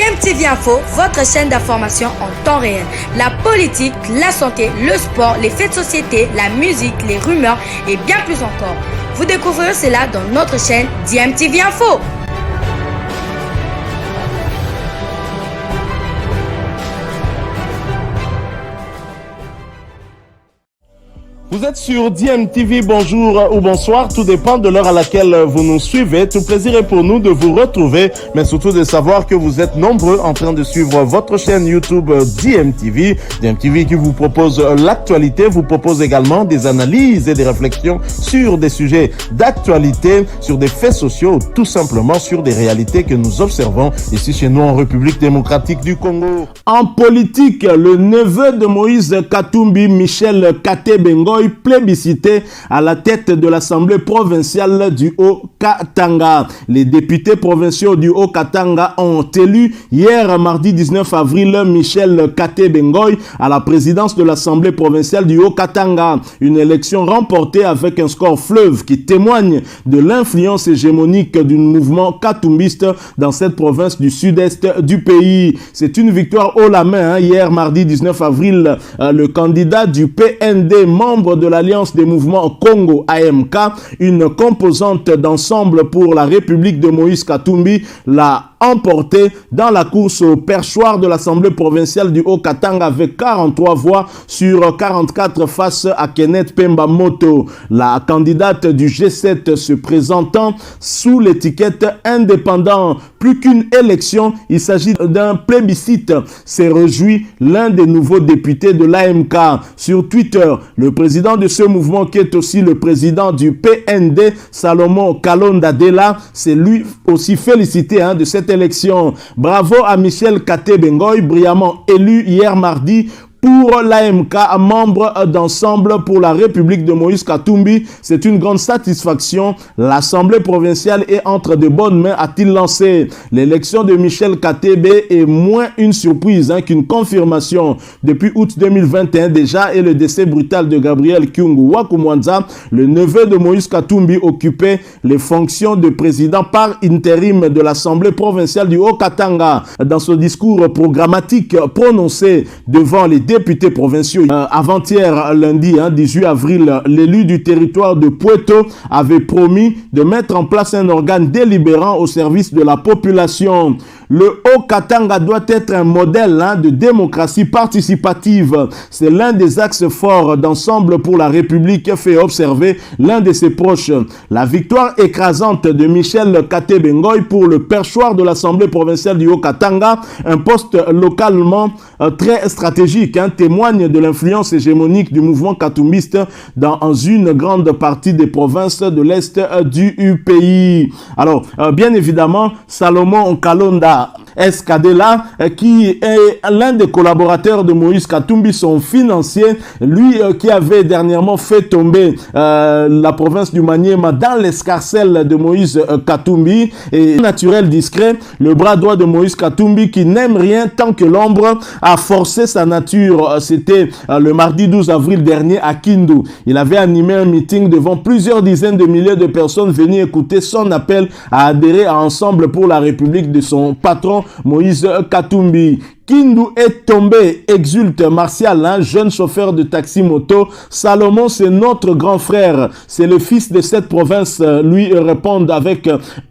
DMTV Info, votre chaîne d'information en temps réel. La politique, la santé, le sport, les faits de société, la musique, les rumeurs et bien plus encore. Vous découvrirez cela dans notre chaîne DMTV Info. Vous êtes sur DMTV, bonjour ou bonsoir, tout dépend de l'heure à laquelle vous nous suivez. Tout plaisir est pour nous de vous retrouver, mais surtout de savoir que vous êtes nombreux en train de suivre votre chaîne YouTube DMTV. DMTV qui vous propose l'actualité, vous propose également des analyses et des réflexions sur des sujets d'actualité, sur des faits sociaux, tout simplement sur des réalités que nous observons ici chez nous en République démocratique du Congo. En politique, le neveu de Moïse Katumbi, Michel Katé-Bengoy, plébiscité à la tête de l'Assemblée provinciale du Haut-Katanga. Les députés provinciaux du Haut-Katanga ont élu hier, mardi 19 avril, Michel Katé-Bengoy à la présidence de l'Assemblée provinciale du Haut-Katanga. Une élection remportée avec un score fleuve qui témoigne de l'influence hégémonique du mouvement katumbiste dans cette province du sud-est du pays. C'est une victoire haut la main. Hier, mardi 19 avril, le candidat du PND, membre de l'Alliance des mouvements Congo AMK, une composante d'ensemble pour la République de Moïse Katumbi, l'a emporté dans la course au perchoir de l'Assemblée provinciale du Haut-Katanga avec 43 voix sur 44 face à Kenneth Pemba Moto. La candidate du G7 se présentant sous l'étiquette indépendant. Plus qu'une élection, il s'agit d'un plébiscite, s'est réjoui l'un des nouveaux députés de l'AMK. Sur Twitter, le président de ce mouvement, qui est aussi le président du PND, Salomon Kalonda Dela, s'est lui aussi félicité de cette élection. Bravo à Michel Katé-Bengoy, brillamment élu hier mardi pour l'AMK, membre d'ensemble pour la République de Moïse Katumbi. C'est une grande satisfaction. L'Assemblée provinciale est entre de bonnes mains, a-t-il lancé. L'élection de Michel Katé-B est moins une surprise qu'une confirmation. Depuis août 2021 déjà, et le décès brutal de Gabriel Kyungu Wakumwanza, le neveu de Moïse Katumbi occupait les fonctions de président par intérim de l'Assemblée provinciale du Haut-Katanga. Dans ce discours programmatique prononcé devant les députés provinciaux avant-hier, lundi 18 avril, l'élu du territoire de Puerto avait promis de mettre en place un organe délibérant au service de la population. Le Haut-Katanga doit être un modèle de démocratie participative. C'est l'un des axes forts d'ensemble pour la République, fait observer l'un de ses proches. La victoire écrasante de Michel Katé-Bengoy pour le perchoir de l'Assemblée provinciale du Haut-Katanga, un poste localement très stratégique, témoigne de l'influence hégémonique du mouvement katumbiste dans une grande partie des provinces de l'Est du pays. Alors, bien évidemment, Salomon Kalonda Escadela, qui est l'un des collaborateurs de Moïse Katumbi, son financier, lui qui avait dernièrement fait tomber la province du Maniema dans l'escarcelle de Moïse Katumbi, et naturel discret, le bras droit de Moïse Katumbi qui n'aime rien tant que l'ombre a forcé sa nature. C'était le mardi 12 avril dernier à Kindu. Il avait animé un meeting devant plusieurs dizaines de milliers de personnes venues écouter son appel à adhérer à Ensemble pour la République de son patron Moïse Katumbi. Kindu est tombé, exulte Martial, jeune chauffeur de taxi-moto. Salomon, c'est notre grand frère. C'est le fils de cette province, lui répondent avec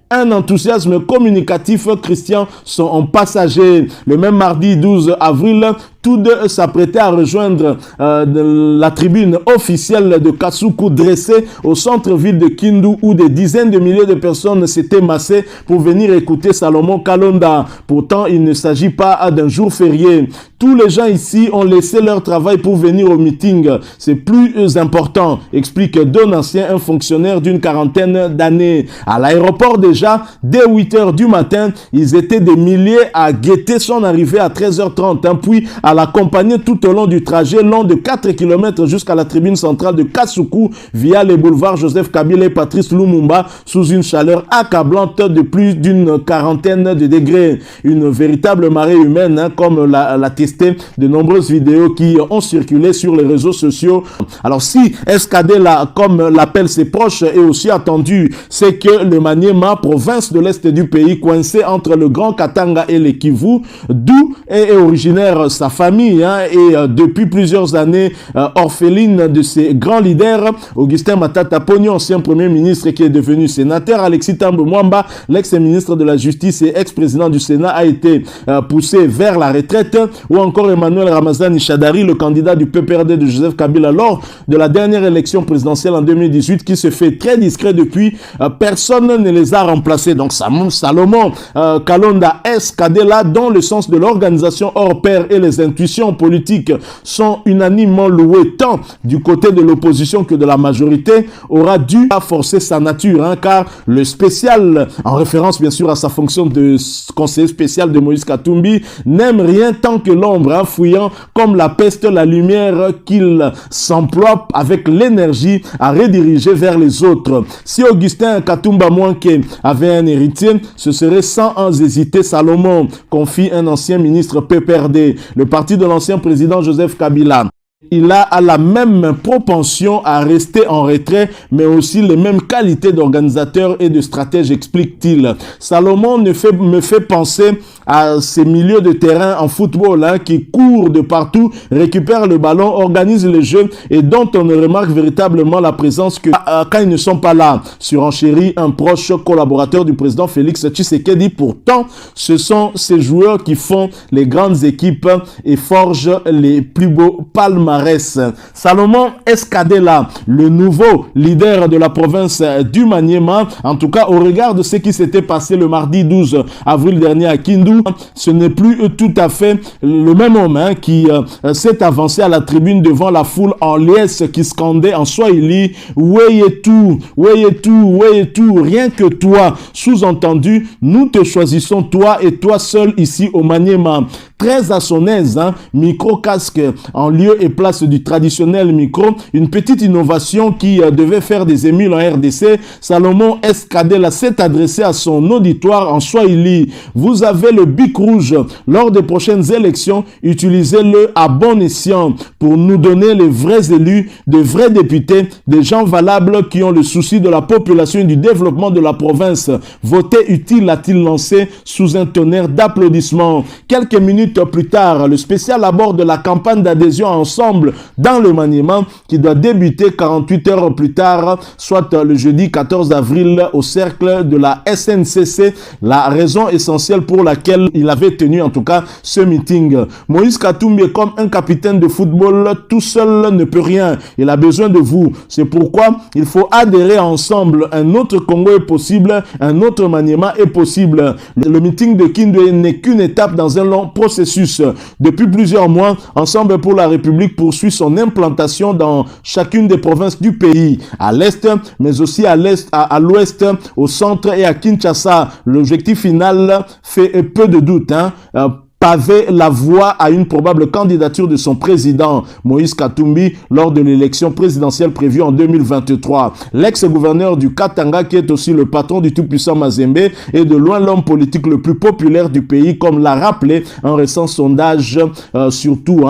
un enthousiasme communicatif. Christian, son passager. Le même mardi 12 avril, tous deux s'apprêtaient à rejoindre la tribune officielle de Kasuku dressée au centre-ville de Kindu, où des dizaines de milliers de personnes s'étaient massées pour venir écouter Salomon Kalonda. Pourtant, il ne s'agit pas d'un jour férié. Tous les gens ici ont laissé leur travail pour venir au meeting. C'est plus important, explique Donatien, un fonctionnaire d'une quarantaine d'années. À l'aéroport déjà, dès 8h du matin, ils étaient des milliers à guetter son arrivée à 13h30, puis à l'accompagner tout au long du trajet, long de 4 km jusqu'à la tribune centrale de Kasuku, via les boulevards Joseph Kabila et Patrice Lumumba, sous une chaleur accablante de plus d'une quarantaine de degrés. Une véritable marée humaine comme l'a testé de nombreuses vidéos qui ont circulé sur les réseaux sociaux. Alors si Escadela, comme l'appellent ses proches, est aussi attendu, c'est que le Maniema, province de l'Est du pays, coincée entre le Grand Katanga et le Kivu, d'où est originaire sa famille, et depuis plusieurs années orpheline de ses grands leaders, Augustin Matata Ponyo, ancien premier ministre qui est devenu sénateur, Alexis Thambwe Mwamba, l'ex-ministre de la Justice et ex-président du Sénat, a été poussé vers la retraite, ou encore Emmanuel Ramazani Shadari, le candidat du PPRD de Joseph Kabila lors de la dernière élection présidentielle en 2018, qui se fait très discret depuis, personne ne les a remplacés. Donc Salomon Kalonda Escadela, dont le sens de l'organisation hors pair et les intuitions politiques sont unanimement louées tant du côté de l'opposition que de la majorité, aura dû forcer sa nature, car le spécial, en référence bien sûr à sa fonction de conseiller spécial de Moïse Katumbi, n'aime rien tant que l'ombre, fouillant comme la peste la lumière qu'il s'emploie avec l'énergie à rediriger vers les autres. Si Augustin Katumba Mwanke avait un héritier, ce serait sans hésiter Salomon, confie un ancien ministre PPRD, le parti de l'ancien président Joseph Kabila. Il a la même propension à rester en retrait, mais aussi les mêmes qualités d'organisateur et de stratège, explique-t-il. Salomon me fait penser à ces milieux de terrain en football qui courent de partout, récupèrent le ballon, organisent le jeu et dont on ne remarque véritablement la présence que quand ils ne sont pas là. Surenchérit un proche collaborateur du président Félix Tshisekedi. Pourtant, ce sont ces joueurs qui font les grandes équipes et forgent les plus beaux palmarès. Salomon Escadela, le nouveau leader de la province du Maniema, en tout cas au regard de ce qui s'était passé le mardi 12 avril dernier à Kindu, ce n'est plus tout à fait le même homme qui s'est avancé à la tribune devant la foule en liesse qui scandait en Swahili « Weyetu, Weyetu, Weyetu, rien que toi ». Sous-entendu, nous te choisissons toi et toi seul ici au Maniema. Très à son aise, micro-casque en lieu et place du traditionnel micro, une petite innovation qui devait faire des émules en RDC. Salomon Escadela s'est adressé à son auditoire en Swahili. Vous avez le bic rouge. Lors des prochaines élections, utilisez-le à bon escient pour nous donner les vrais élus, de vrais députés, des gens valables qui ont le souci de la population et du développement de la province. Votez utile, a-t-il lancé sous un tonnerre d'applaudissements. Quelques minutes plus tard, le spécial aborde la campagne d'adhésion ensemble dans le Maniema qui doit débuter 48 heures plus tard, soit le jeudi 14 avril au cercle de la SNCC, la raison essentielle pour laquelle il avait tenu en tout cas ce meeting. Moïse Katumbi est comme un capitaine de football, tout seul ne peut rien, il a besoin de vous. C'est pourquoi il faut adhérer ensemble. Un autre Congo est possible, un autre Maniema est possible. Le meeting de Kindu n'est qu'une étape dans un long processus. Depuis plusieurs mois, Ensemble pour la République poursuit son implantation dans chacune des provinces du pays, à l'est, mais aussi à l'est, à l'ouest, au centre et à Kinshasa. L'objectif final fait peu de doute, paver la voie à une probable candidature de son président, Moïse Katumbi, lors de l'élection présidentielle prévue en 2023. L'ex-gouverneur du Katanga, qui est aussi le patron du tout-puissant Mazembe, est de loin l'homme politique le plus populaire du pays, comme l'a rappelé un récent sondage, surtout.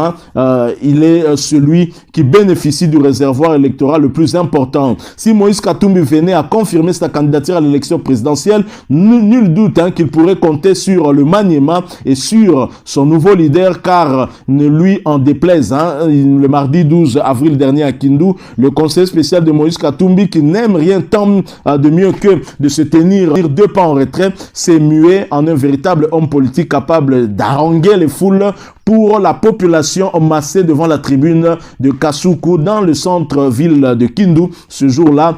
Il est celui qui bénéficie du réservoir électoral le plus important. Si Moïse Katumbi venait à confirmer sa candidature à l'élection présidentielle, nul doute qu'il pourrait compter sur le Maniema et sur son nouveau leader, car ne lui en déplaise. Le mardi 12 avril dernier à Kindu, le conseiller spécial de Moïse Katumbi, qui n'aime rien tant de mieux que de se tenir deux pas en retrait, s'est mué en un véritable homme politique capable d'haranguer les foules pour la population massée devant la tribune de Kasuku dans le centre-ville de Kindu ce jour-là,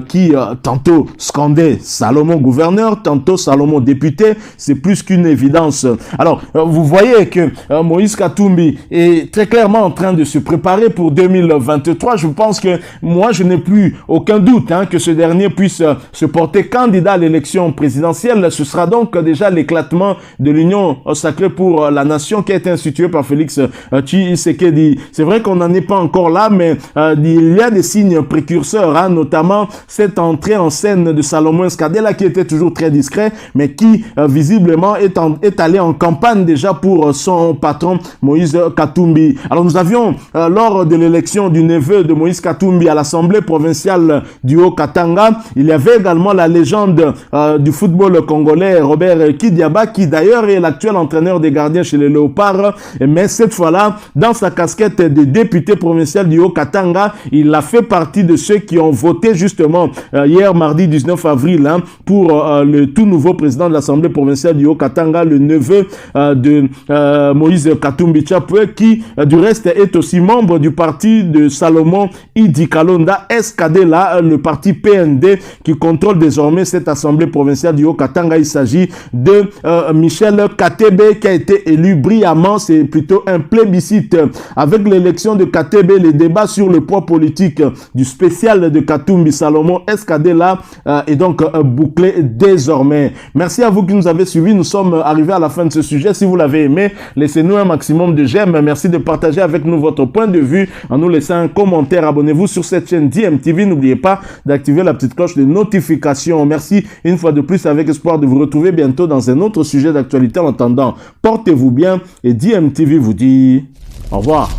qui tantôt scandait Salomon gouverneur, tantôt Salomon député. C'est plus qu'une évidence. Alors, vous voyez que Moïse Katumbi est très clairement en train de se préparer pour 2023. Je pense que moi, je n'ai plus aucun doute que ce dernier puisse se porter candidat à l'élection présidentielle. Ce sera donc déjà l'éclatement de l'Union sacrée pour la nation qui a été instituée institué par Félix Tshisekedi. C'est vrai qu'on n'en est pas encore là, mais il y a des signes précurseurs, hein, notamment cette entrée en scène de Salomon Skadela qui était toujours très discret, mais qui visiblement est allé en campagne déjà pour son patron Moïse Katumbi. Alors nous avions lors de l'élection du neveu de Moïse Katumbi à l'Assemblée provinciale du Haut-Katanga, il y avait également la légende du football congolais Robert Kidiaba, qui d'ailleurs est l'actuel entraîneur des gardiens chez les Léopards, mais cette fois-là, dans sa casquette de député provincial du Haut-Katanga, il a fait partie de ceux qui ont voté justement hier mardi 19 avril hein, pour le tout nouveau président de l'Assemblée provinciale du Haut-Katanga, le neveu de Moïse Katumbi Chapwe, qui du reste est aussi membre du parti de Salomon Idi Kalonda SKD, le parti PND qui contrôle désormais cette Assemblée provinciale du Haut-Katanga. Il s'agit de Michel Katebe qui a été élu brillamment. C'est plutôt un plébiscite. Avec l'élection de Katebe, les débats sur le poids politique du spécial de Katumbi Salomon SKD est donc bouclé désormais. Merci à vous qui nous avez suivis. Nous sommes arrivés à la fin de ce sujet. Si vous l'avez aimé, laissez-nous un maximum de j'aime. Merci de partager avec nous votre point de vue en nous laissant un commentaire. Abonnez-vous sur cette chaîne DMTV. N'oubliez pas d'activer la petite cloche de notification. Merci une fois de plus, avec espoir de vous retrouver bientôt dans un autre sujet d'actualité. En attendant, portez-vous bien et DMTV vous dit au revoir.